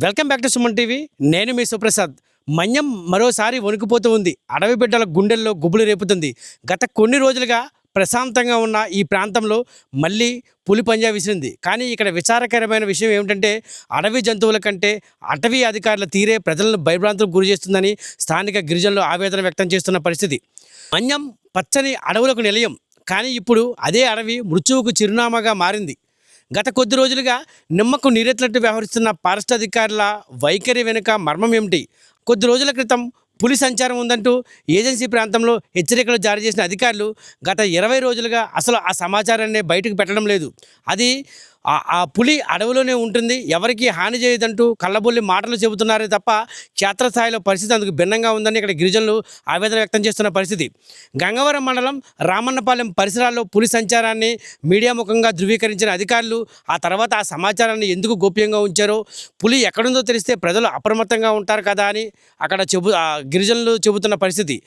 Welcome back to Suman TV. నేను మీ సుప్రసాద్. మన్యం మరోసారి వణుకుపోతూ ఉంది. అడవి బిడ్డల గుండెల్లో గుబులు రేపుతుంది. గత కొన్ని రోజులుగా ప్రశాంతంగా ఉన్న ఈ ప్రాంతంలో మళ్ళీ పులి పంజా విసిరింది. కానీ ఇక్కడ విచారకరమైన విషయం ఏమిటంటే అడవి జంతువుల కంటే అటవీ అధికారుల తీరే ప్రజలను భయభ్రాంతులకు గురి చేస్తుందని స్థానిక గిరిజనులు ఆవేదన వ్యక్తం చేస్తున్న పరిస్థితి. మన్యం పచ్చని అడవులకు నిలయం, కానీ ఇప్పుడు అదే అడవి మృత్యువుకు చిరునామాగా మారింది. గత కొద్ది రోజులుగా నిమ్మకు నీరెత్తినట్టు వ్యవహరిస్తున్న ఫారెస్ట్ అధికారుల వైఖరి వెనుక మర్మం ఏమిటి? కొద్ది రోజుల క్రితం పులి సంచారం ఉందంటూ ఏజెన్సీ ప్రాంతంలో హెచ్చరికలు జారీ చేసిన అధికారులు గత 20 రోజులుగా అసలు ఆ సమాచారాన్ని బయటకు పెట్టడం లేదు. అది ఆ పులి అడవిలోనే ఉంటుంది, ఎవరికి హాని చేయదంటూ కళ్ళబొల్లి మాటలు చెబుతున్నారే తప్ప క్షేత్రస్థాయిలో పరిస్థితి అందుకు భిన్నంగా ఉందని ఇక్కడ గిరిజనులు ఆవేదన వ్యక్తం చేస్తున్న పరిస్థితి. గంగవరం మండలం రామన్నపాలెం పరిసరాల్లో పులి సంచారాన్ని మీడియా ముఖంగా ధృవీకరించిన అధికారులు ఆ తర్వాత ఆ సమాచారాన్ని ఎందుకు గోప్యంగా ఉంచారో, పులి ఎక్కడుందో తెలిస్తే ప్రజలు అప్రమత్తంగా ఉంటారు కదా అని అక్కడ గిరిజనులు చెబుతున్న పరిస్థితి.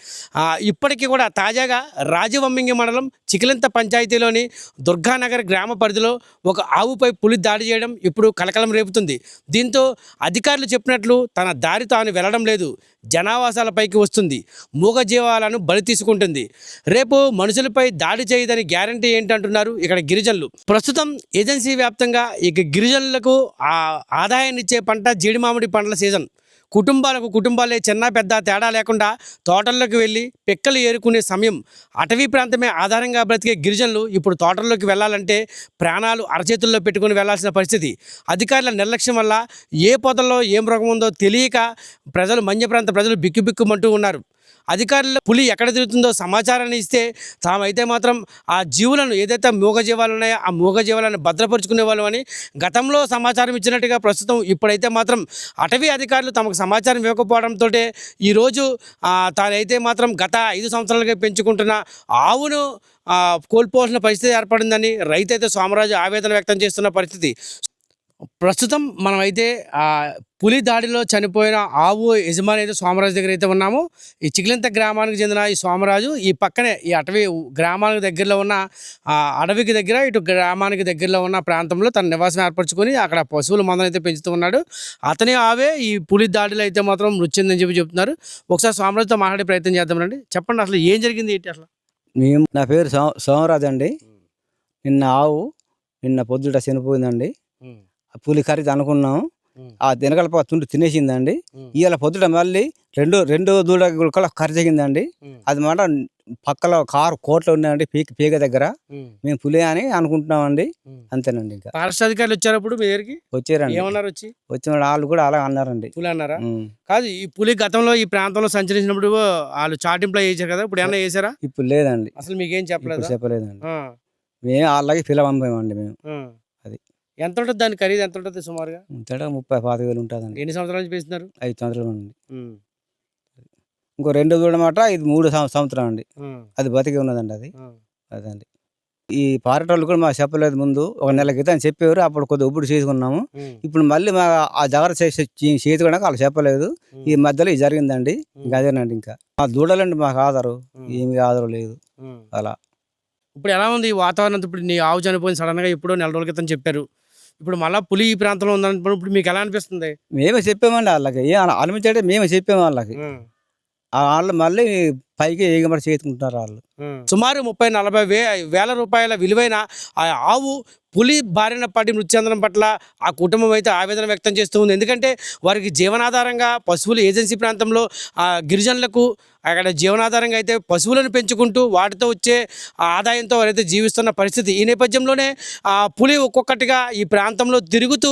ఇప్పటికీ కూడా తాజాగా రాజవమ్మింగి మండలం చికిలింత పంచాయతీలోని దుర్గానగర్ గ్రామ పరిధిలో ఒక ఆవుపై పులి దాడి చేయడం ఇప్పుడు కలకలం రేపుతుంది. దీంతో అధికారులు చెప్పినట్లు తన దారి తాను వెళ్ళడం లేదు, జనావాసాలపైకి వస్తుంది, మూగజీవాలను బలి తీసుకుంటుంది. రేపు మనుషులపై దాడి చేయదని గ్యారంటీ ఏంటంటున్నారు ఇక్కడ గిరిజనులు. ప్రస్తుతం ఏజెన్సీ వ్యాప్తంగా ఇక గిరిజనులకు ఆదాయాన్ని ఇచ్చే పంట జీడి మామిడి పండ్ల సీజన్. కుటుంబాలే చిన్న పెద్ద తేడా లేకుండా తోటల్లోకి వెళ్ళి పెక్కలు ఏరుకునే సమయం. అటవీ ప్రాంతమే ఆధారంగా బ్రతికే గిరిజనులు ఇప్పుడు తోటల్లోకి వెళ్ళాలంటే ప్రాణాలు అరచేతుల్లో పెట్టుకుని వెళ్లాల్సిన పరిస్థితి. అధికారుల నిర్లక్ష్యం వల్ల ఏ పొదల్లో ఏ మృగం ఉందో తెలియక మన్య ప్రాంత ప్రజలు బిక్కుబిక్కుమంటూ ఉన్నారు. అధికారులు పులి ఎక్కడ తిరుగుతుందో సమాచారాన్ని ఇస్తే తామైతే మాత్రం ఆ జీవులను, ఏదైతే మూగజీవాలు ఉన్నాయో ఆ మూగజీవాలను భద్రపరుచుకునే వాళ్ళు అని గతంలో సమాచారం ఇచ్చినట్టుగా ప్రస్తుతం ఇప్పుడైతే మాత్రం అటవీ అధికారులు తమకు సమాచారం ఇవ్వకపోవడంతో ఈరోజు తానైతే మాత్రం గత 5 సంవత్సరాలుగా పెంచుకుంటున్న ఆవును కోల్పోవాల్సిన పరిస్థితి ఏర్పడిందని రైతైతే సోమరాజు ఆవేదన వ్యక్తం చేస్తున్న పరిస్థితి. ప్రస్తుతం మనమైతే పులి దాడిలో చనిపోయిన ఆవు యజమాని అయితే సోమరాజు దగ్గర అయితే ఉన్నాము. ఈ చికిలింత గ్రామానికి చెందిన ఈ సోమరాజు ఈ పక్కనే ఈ అటవీ గ్రామానికి దగ్గరలో ఉన్న అడవికి దగ్గర, ఇటు గ్రామానికి దగ్గరలో ఉన్న ప్రాంతంలో తన నివాసం ఏర్పరచుకొని అక్కడ పశువుల మందను అయితే పెంచుతూ ఉన్నాడు. అతని ఆవే ఈ పులి దాడిలో అయితే మాత్రం మృతి చెందని చెప్తున్నారు. ఒకసారి సోమరాజుతో మాట్లాడే ప్రయత్నం చేద్దామండి. చెప్పండి, అసలు ఏం జరిగింది ఏంటి అసలు? నా పేరు సోమరాజు అండి. నిన్న పొద్దుట చనిపోయిందండి. పులి కర్రీ అనుకున్నాం, ఆ దినగల తుండు తినేసిందండి. ఇవాళ పొద్దుట మళ్ళీ రెండు దూడ కర్రీ తగిందండి. అది మాట పక్కలో కారు కోట్లో ఉన్నాయండి, పీక దగ్గర. మేము పులి అని అనుకుంటున్నామండి, అంతేనండి. ఇంకా ఫారెస్ట్ అధికారులు వచ్చారప్పుడు మీ దగ్గరికి వచ్చారండి. ఏమన్నారు? వచ్చిన వాళ్ళు కూడా అలా అన్నారండి. పులి అన్నారా? కాదు, ఈ పులి గతంలో ఈ ప్రాంతంలో సంచరించినప్పుడు వాళ్ళు చాటింపులో వేసారు కదా, ఇప్పుడు ఏమన్నా వేసారా? ఇప్పుడు లేదండి. అసలు మీకేం చెప్పలేదండి. మేము వాళ్ళకి పిలవంపామండి మేము. అది ఎంత ఉంటుంది దాని ఖరీదు? ఎంత ఉంటుంది సుమారుగా? 30-40 ఉంటుందండి. ఎన్ని సంవత్సరాల నుంచి పెంచుతున్నారు? 5 సంవత్సరాలు అండి. ఇంకో 2 చూడమాట, ఇది 3 సంవత్సరం అండి. అది బతికి ఉన్నదండి. అదండి. ఈ పారేటోళ్ళు కూడా మాకు చెప్పలేదు ముందు. 1 నెల క్రితం చెప్పేవారు, అప్పుడు కొద్దిగా ఒప్పుడు చేసుకున్నాము. ఇప్పుడు మళ్ళీ మా ఆ జాగ్రత్త చేతి కూడా వాళ్ళు చెప్పలేదు. ఈ మధ్యలో ఇది జరిగిందండి. ఇంకా అదేనండి. ఇంకా మా దూడలండి మాకు ఆధారం, ఏమి ఆధారం లేదు. అలా ఇప్పుడు ఎలా ఉంది ఈ వాతావరణం? ఇప్పుడు నీ ఆవు చనిపోయింది సడన్గా, ఎప్పుడో 4 రోజుల క్రితం చెప్పారు. ఇప్పుడు మళ్ళీ పులి ఈ ప్రాంతంలో ఉందన్నప్పుడు ఇప్పుడు మీకు ఎలా అనిపిస్తుంది? మేమే చెప్పామండి వాళ్ళకి, అనిపించే మేమే చెప్పాము వాళ్ళకి. వాళ్ళు మళ్ళీ పైకి ఏగమడి చేసుకుంటున్నారు వాళ్ళు. సుమారు 30-40 వేల రూపాయల విలువైన ఆ ఆవు పులి బారిన పడి మృతి చెందడం పట్ల ఆ కుటుంబం అయితే ఆవేదన వ్యక్తం చేస్తూ ఉంది. ఎందుకంటే వారికి జీవనాధారంగా పశువులు, ఏజెన్సీ ప్రాంతంలో గిరిజనులకు అక్కడ జీవనాధారంగా అయితే పశువులను పెంచుకుంటూ వాటితో వచ్చే ఆదాయంతో వారైతే జీవిస్తున్న పరిస్థితి. ఈ నేపథ్యంలోనే పులి ఒక్కొక్కటిగా ఈ ప్రాంతంలో తిరుగుతూ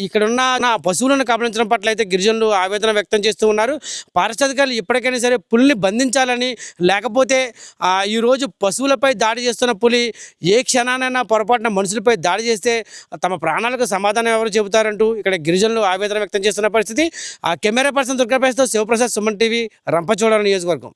ఇక్కడున్న పశువులను కబలించడం పట్ల అయితే గిరిజనులు ఆవేదన వ్యక్తం చేస్తూ ఉన్నారు. ఫారెస్ట్ అధికారులు ఇప్పటికైనా సరే పులిని బంధించాలని, లేకపోతే ఈరోజు పశువులపై దాడి చేస్తున్న పులి ఏ క్షణానైనా పొరపాటున మనుషులపై దాడి చేస్తే తమ ప్రాణాలకు సమాధానం ఎవరు చెబుతారంటూ ఇక్కడ గిరిజనులు ఆవేదన వ్యక్తం చేస్తున్న పరిస్థితి. కెమెరా పర్సన్ దుర్గాప్రసాద్తో శివప్రసాద్, సుమన్ టీవీ, రంపచోడవరం నియోజకవర్గం.